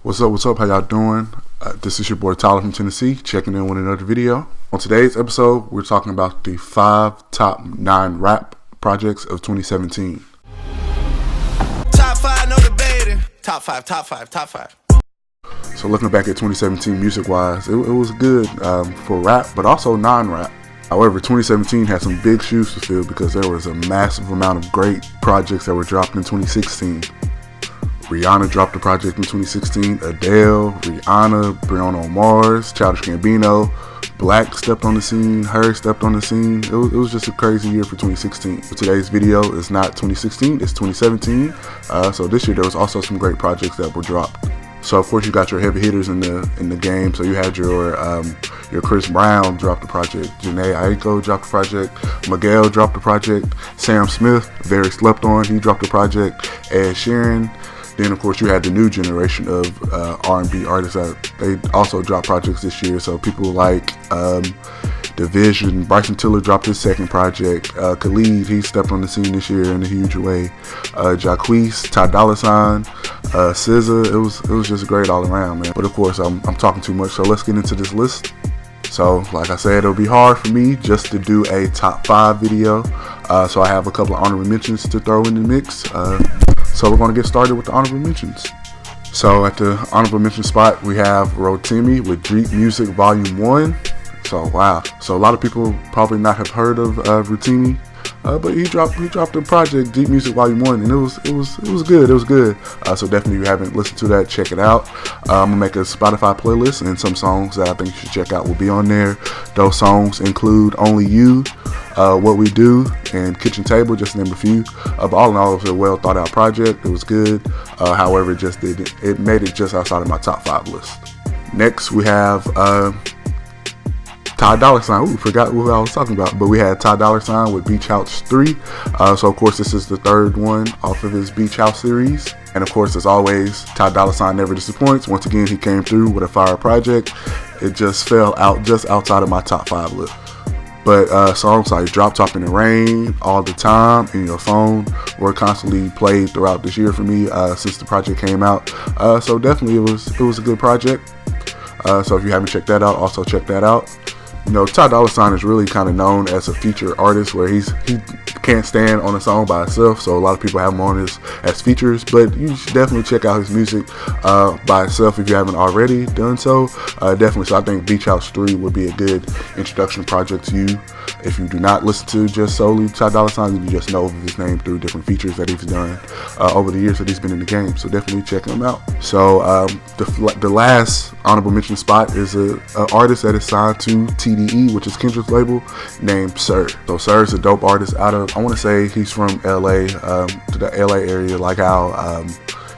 What's up, how y'all doing? This is your boy Tyler from Tennessee, checking in with another video. On today's episode, we're talking about the 5 top 9 rap projects of 2017. Top 5, no debating. Top 5. So looking back at 2017 music-wise, it was good for rap, but also non-rap. However, 2017 had some big shoes to fill because there was a massive amount of great projects that were dropped in 2016. Rihanna dropped a project in 2016, Adele, Rihanna, Bruno Mars, Childish Gambino, Black stepped on the scene, Her stepped on the scene. It was just a crazy year for 2016. But today's video is not 2016, it's 2017. So this year there was also some great projects that were dropped. So of course you got your heavy hitters in the game. So you had your Chris Brown dropped a project, Janae Aiko dropped a project, Miguel dropped a project, Sam Smith, very slept on, he dropped a project, Ed Sheeran. Then of course you had the new generation of R&B artists that they also dropped projects this year. So people like Division, Bryson Tiller dropped his second project. Khalid, he stepped on the scene this year in a huge way. Jacquees, Ty Dolla $ign, Cesar. It was just great all around, man. But of course I'm talking too much, so let's get into this list. So like I said, it'll be hard for me just to do a top 5 video. So I have a couple of honorable mentions to throw in the mix. So we're going to get started with the honorable mentions. So at the honorable mention spot, we have Rotimi with Dreep Music Volume 1. So wow. So a lot of people probably not have heard of Rotimi. But he dropped a project, Deep Music Volume 1, and it was good. It was good. So definitely, if you haven't listened to that, check it out. I'm gonna make a Spotify playlist, and some songs that I think you should check out will be on there. Those songs include Only You, What We Do, and Kitchen Table, just to name a few. But all in all, it was a well thought out project. It was good. However, it made it just outside of my top 5 list. Next, we have Ty Dolla $ign. Forgot who I was talking about, but we had Ty Dolla $ign with Beach House 3. So of course this is the third one off of his Beach House series. And of course, as always, Ty Dolla $ign never disappoints. Once again, he came through with a fire project. It just fell out just outside of my top 5 list. But songs like Drop Top in the Rain, All the Time, and Your Phone were constantly played throughout this year for me since the project came out. So definitely it was a good project. So if you haven't checked that out, also check that out. You know, Ty Dolla $ign is really kind of known as a feature artist where he can't stand on a song by himself, so a lot of people have him on as features, but you should definitely check out his music by itself if you haven't already done so. Definitely. So I think Beach House 3 would be a good introduction project to you. If you do not listen to just solely Ty Dolla $ign, you just know of his name through different features that he's done over the years that he's been in the game. So definitely check him out. So the last honorable mention spot is an artist that is signed to TDE, which is Kendrick's label, named Sir. So Sir is a dope artist out of, I want to say he's from LA, to the LA area, like how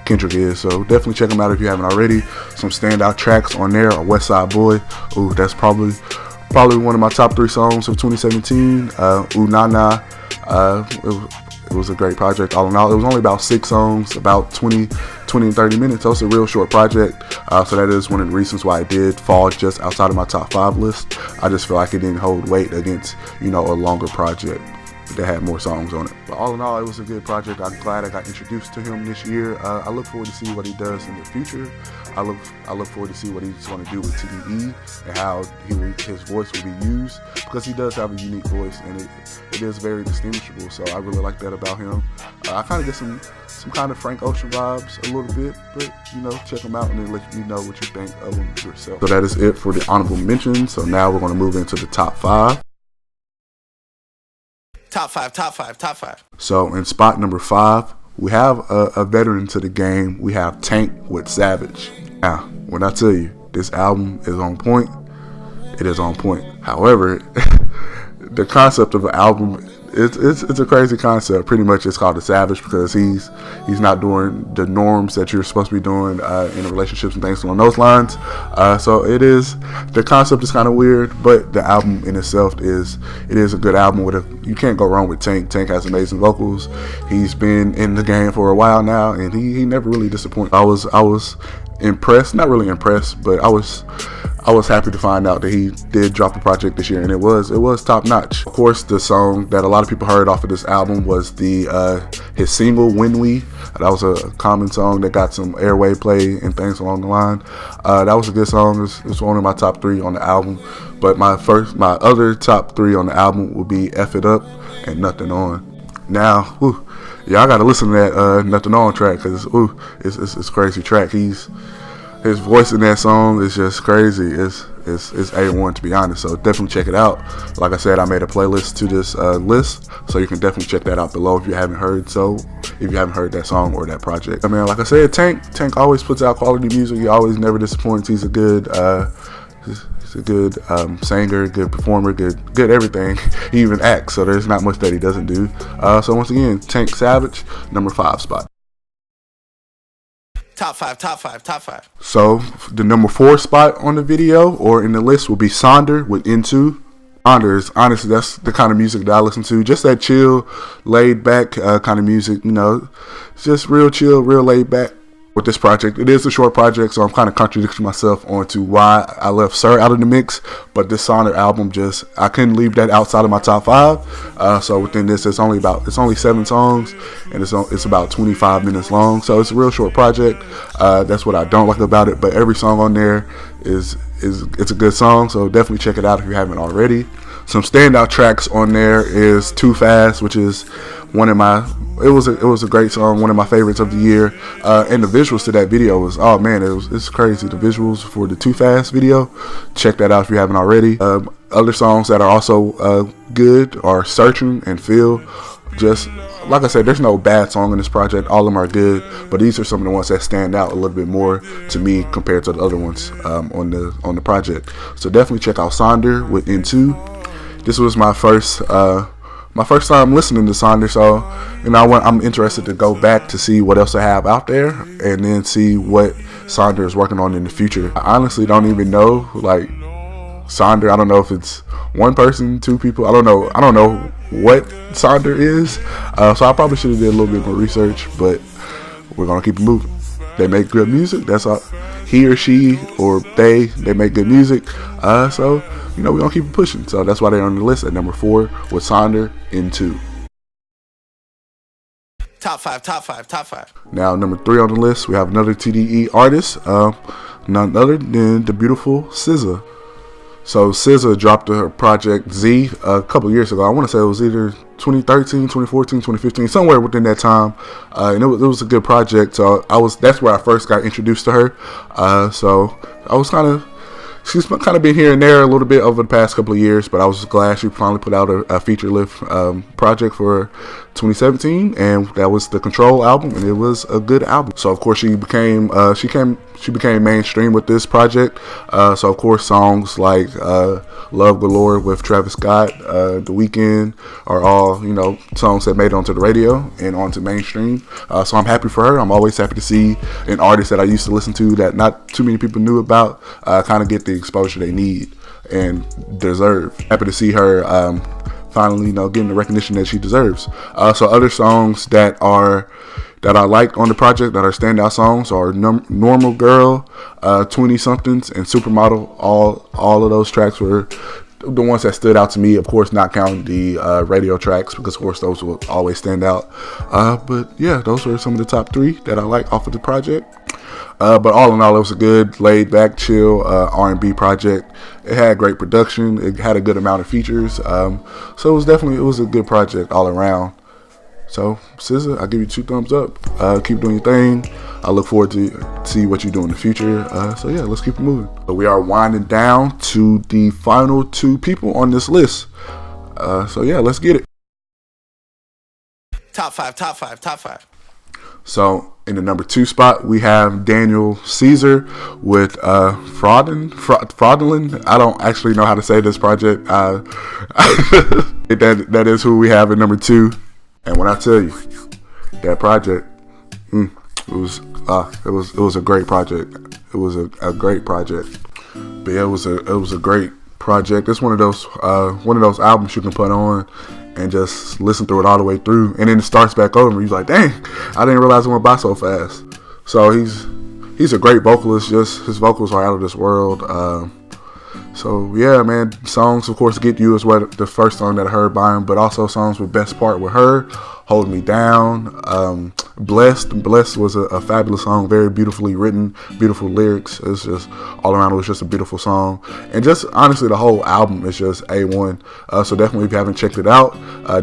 Kendrick is. So definitely check him out if you haven't already. Some standout tracks on there are West Side Boy. Ooh, that's probably one of my top 3 songs of 2017. Ooh Nah Nah. It was a great project all in all. It was only about 6 songs, about 20 and 30 minutes. So it's a real short project. So that is one of the reasons why it did fall just outside of my top 5 list. I just feel like it didn't hold weight against, a longer project that had more songs on it. But all in all, it was a good project. I'm glad I got introduced to him this year. I look forward to see what he does in the future. I look forward to see what he's going to do with TDE and how his voice will be used, because he does have a unique voice and it is very distinguishable. So I really like that about him. I kind of get some kind of Frank Ocean vibes a little bit, but check him out and then let me know what you think of him yourself. So that is it for the honorable mentions. So now we're going to move into the top 5. Top five. So in spot number 5, we have a veteran to the game. We have Tank with Savage. Now, when I tell you this album is on point, it is on point. However, the concept of an album, it's a crazy concept. Pretty much it's called a Savage because he's not doing the norms that you're supposed to be doing in relationships and things along those lines. So the concept is kind of weird, but the album in itself is a good album. You can't go wrong with Tank. Tank has amazing vocals. He's been in the game for a while now, and he never really disappointed. I was impressed, not really impressed, but I was I was happy to find out that he did drop a project this year, and it was top notch. Of course, the song that a lot of people heard off of this album was his single "When We." That was a common song that got some airway play and things along the line. That was a good song. It's one of my top 3 on the album. But my other top 3 on the album would be "F It Up" and "Nothing On." Now, y'all gotta listen to that "Nothing On" track, because it's a crazy track. His voice in that song is just crazy. It's A1, to be honest. So definitely check it out. Like I said, I made a playlist to this list, so you can definitely check that out below if you haven't heard that song or that project. I mean, like I said, Tank always puts out quality music. He always never disappoints. He's a good singer, good performer, good everything. He even acts, so there's not much that he doesn't do. So once again, Tank Savage, number 5 spot. Top five. So the number 4 spot on the video or in the list will be Saunder with Into. Saunder is, honestly, that's the kind of music that I listen to. Just that chill, laid back kind of music, it's just real chill, real laid back. With this project, it is a short project, so I'm kind of contradicting myself onto why I left Sir out of the mix. But this Saunder album, I couldn't leave that outside of my top 5. So within this, it's only 7 songs, and it's about 25 minutes long. So it's a real short project. That's what I don't like about it. But every song on there it's a good song. So definitely check it out if you haven't already. Some standout tracks on there is "Too Fast," which is it was a great song, one of my favorites of the year. And the visuals to that video was, it's crazy. The visuals for the "Too Fast" video, check that out if you haven't already. Other songs that are also good are "Searching" and "Feel." Just like I said, there's no bad song in this project. All of them are good, but these are some of the ones that stand out a little bit more to me compared to the other ones on the project. So definitely check out Saunder with "Into." This was my first time listening to Saunder, so I'm interested to go back to see what else I have out there, and then see what Saunder is working on in the future. I honestly don't even know, Saunder. I don't know if it's one person, 2 people. I don't know what Saunder is. So I probably should have did a little bit more research, but we're gonna keep it moving. They make good music. That's all. He or she or they make good music. So we're gonna keep it pushing. So that's why they're on the list at number 4 with Saunder Into. Top five. Now number 3 on the list, we have another TDE artist, none other than the beautiful Cesar. So Cesar dropped her project Z a couple years ago. I want to say it was either 2013, 2014, 2015, somewhere within that time. And it was a good project. So that's where I first got introduced to her. So I was she's kind of been here and there a little bit over the past couple of years, but I was glad she finally put out a feature length project for 2017, and that was the Control album, and it was a good album. So of course she became mainstream with this project. So of course songs like Love Galore with Travis Scott, The Weeknd are all songs that made it onto the radio and onto mainstream. So I'm happy for her. I'm always happy to see an artist that I used to listen to that not too many people knew about kind of get the exposure they need and deserve. Happy to see her finally getting the recognition that she deserves. So other songs that I liked on the project that are standout songs are Normal Girl, 20 Somethings, and Supermodel. All of those tracks were the ones that stood out to me, of course not counting the radio tracks, because of course those will always stand out. But yeah, those were some of the top 3 that I like off of the project. But all in all, it was a good, laid-back, chill R&B project. It had great production. It had a good amount of features. So it was a good project all around. So, Cesar, I'll give you 2 thumbs up. Keep doing your thing. I look forward to see what you do in the future. So yeah, let's keep it moving. So we are winding down to the final 2 people on this list. So yeah, let's get it. Top five. So in the number 2 spot, we have Daniel Cesar with Fraudulent. I don't actually know how to say this project. That is who we have at number 2. And when I tell you that project, it was a great project. It was a great project. But yeah, it was a great project. It's one of those albums you can put on and just listen through it all the way through, and then it starts back over. You're like, dang, I didn't realize it went by so fast. So he's a great vocalist. Just his vocals are out of this world. So yeah, man, songs of course Get You is what the first song that I heard by him, but also songs with Best Part with Her, Hold Me Down, Blessed was a fabulous song, very beautifully written, beautiful lyrics. It's just all around, it was just a beautiful song, and just honestly the whole album is just A1. So definitely if you haven't checked it out,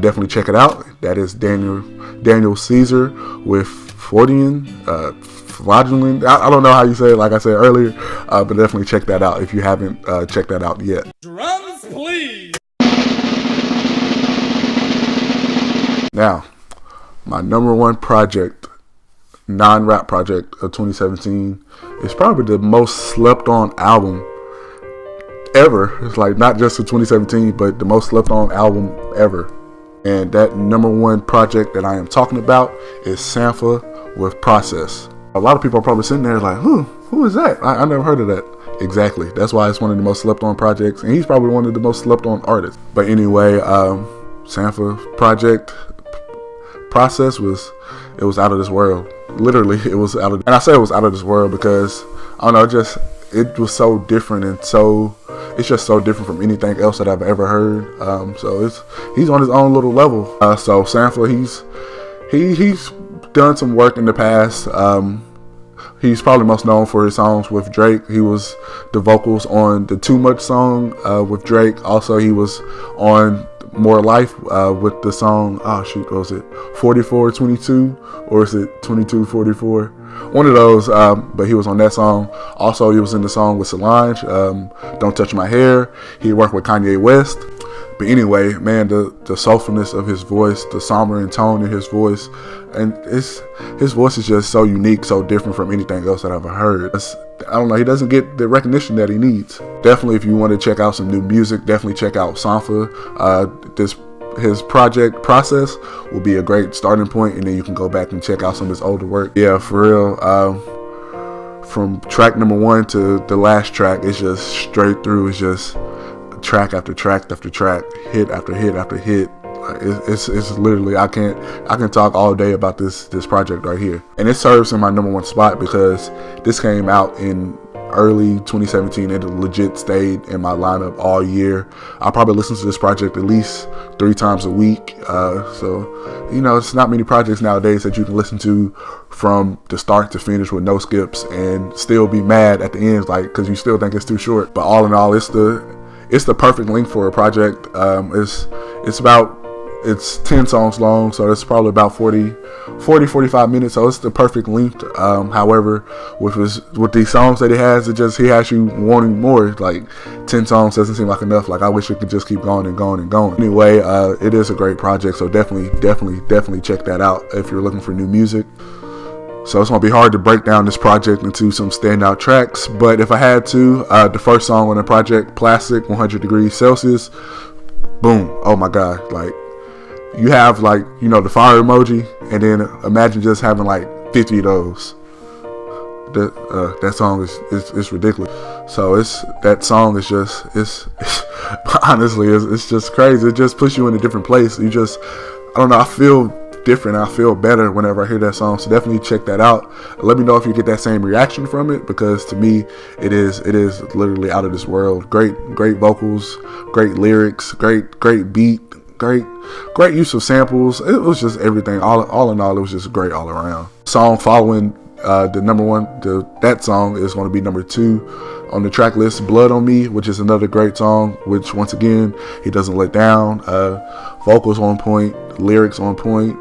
definitely check it out. That is Daniel Cesar with Fraudulent. I don't know how you say it, like I said earlier, but definitely check that out if you haven't checked that out yet. Drums, please. Now, my number one project, non-rap project of 2017, is probably the most slept on album ever. It's like not just of 2017, but the most slept on album ever. And that number one project that I am talking about is Sanford with Process. A lot of people are probably sitting there like, who is that? I never heard of that. Exactly. That's why it's one of the most slept on projects, and he's probably one of the most slept on artists. But anyway, Sanford project Process was out of this world. Literally, it was out of, and I say it was out of this world because I don't know, it was so different, and it's just so different from anything else that I've ever heard. So he's on his own little level. So Sanford, he's done some work in the past. He's probably most known for his songs with Drake. He was the vocals on the Too Much song with Drake. Also, he was on More Life with the song, what was it, 4422, or is it 2244? One of those, but he was on that song. Also, he was in the song with Solange, Don't Touch My Hair. He worked with Kanye West. But anyway, man, the soulfulness of his voice, the somber tone in his voice, and his voice is just so unique, so different from anything else that I've ever heard. I don't know, he doesn't get the recognition that he needs. Definitely, if you want to check out some new music, definitely check out Sanford. His project Process will be a great starting point, and then you can go back and check out some of his older work. Yeah, for real. From track number 1 to the last track, it's just straight through. It's just track after track after track, hit after hit after hit. It's literally, I can talk all day about this project right here, and it serves in my number 1 spot because this came out in early 2017. It legit stayed in my lineup all year. I'll probably listen to this project at least 3 times a week. So you know, it's not many projects nowadays that you can listen to from the start to finish with no skips and still be mad at the end, like, because you still think it's too short. But all in all, it's the perfect length for a project. It's 10 songs long, so it's probably about 45 minutes, so it's the perfect length. However, with these songs that he has you wanting more. Like 10 songs doesn't seem like enough. Like, I wish it could just keep going and going and going. Anyway, it is a great project, so definitely check that out if you're looking for new music. So it's going to be hard to break down this project into some standout tracks, but if I had to, the first song on the project, Plastic, 100 Degrees Celsius, boom, oh my God, like, you have, like, you know, the fire emoji, and then imagine just having like 50 of those. That song is ridiculous. So that song is just honestly, it's just crazy. It just puts you in a different place. I don't know, I feel different. I feel better whenever I hear that song. So definitely check that out. Let me know if you get that same reaction from it, because to me it is literally out of this world. Great vocals, great lyrics, great beat, great use of samples. It was just everything. All in all, it was just great all around. Song following the number 1, that song is going to be number 2 on the track list, Blood on Me, which is another great song, which once again, he doesn't let down. Vocals on point, lyrics on point,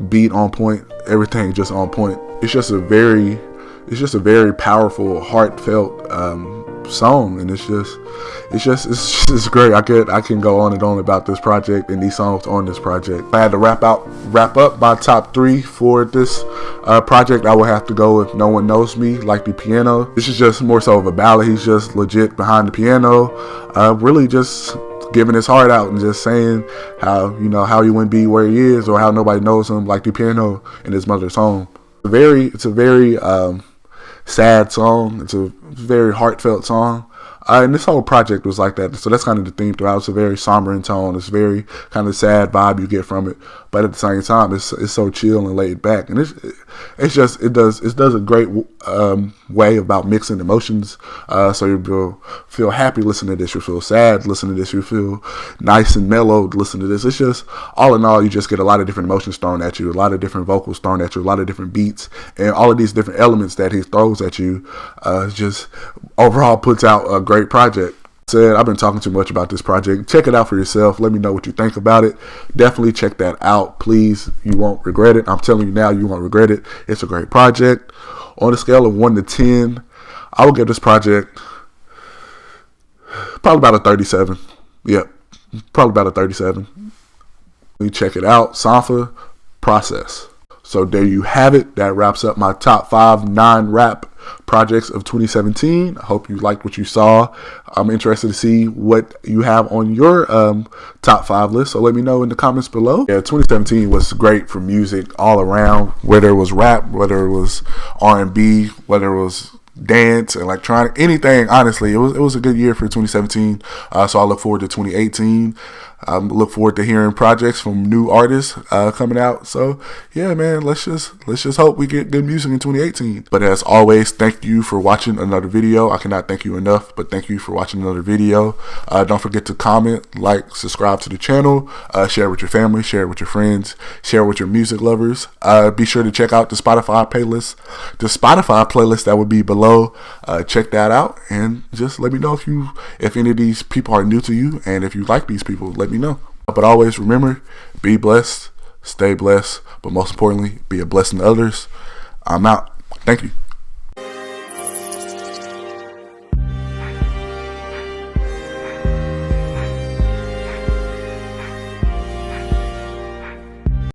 beat on point, everything just on point. It's just a very powerful, heartfelt song, and it's just great. I can go on and on about this project and these songs on this project. If I had to wrap up my top 3 for this project, I would have to go with No One Knows Me, Like the Piano. This is just more so of a ballad. He's just legit behind the piano, really just giving his heart out and just saying how he wouldn't be where he is, or how nobody knows him like the piano in his mother's home. It's a very sad song. It's a very heartfelt song. And this whole project was like that. So that's kind of the theme throughout. It's a very somber in tone. It's very kind of sad vibe you get from it. But but at the same time, it's so chill and laid back, and it does a great way about mixing emotions. So you'll feel happy listening to this, you'll feel sad listening to this, you'll feel nice and mellow listening to this. It's just, all in all, you just get a lot of different emotions thrown at you, a lot of different vocals thrown at you, a lot of different beats, and all of these different elements that he throws at you. Just overall puts out a great project. I've been talking too much about this project. Check it out for yourself. Let me know what you think about it. Definitely check that out, please. You won't regret it. I'm telling you now, you won't regret it. It's a great project. On a scale of 1 to 10, I will give this project probably about a 37. Yep, probably about a 37. You check it out. Sanford, Process. So there you have it. That wraps up my top 5 non-rap projects of 2017. I hope you liked what you saw. I'm interested to see what you have on your top 5 list, so let me know in the comments below. Yeah, 2017 was great for music all around, whether it was rap, whether it was R&B, whether it was dance, electronic, anything. Honestly, it was a good year for 2017. So I look forward to 2018. Look forward to hearing projects from new artists coming out. So yeah, man, let's just hope we get good music in 2018. But as always, thank you for watching another video. I cannot thank you enough, but thank you for watching another video. Don't forget to comment, like, subscribe to the channel, share with your family, share with your friends, share with your music lovers. Be sure to check out the Spotify playlist that would be below. Check that out, and just let me know if any of these people are new to you, and if you like these people, let me know. But always remember, be blessed, stay blessed, but most importantly, be a blessing to others. I'm out. Thank you.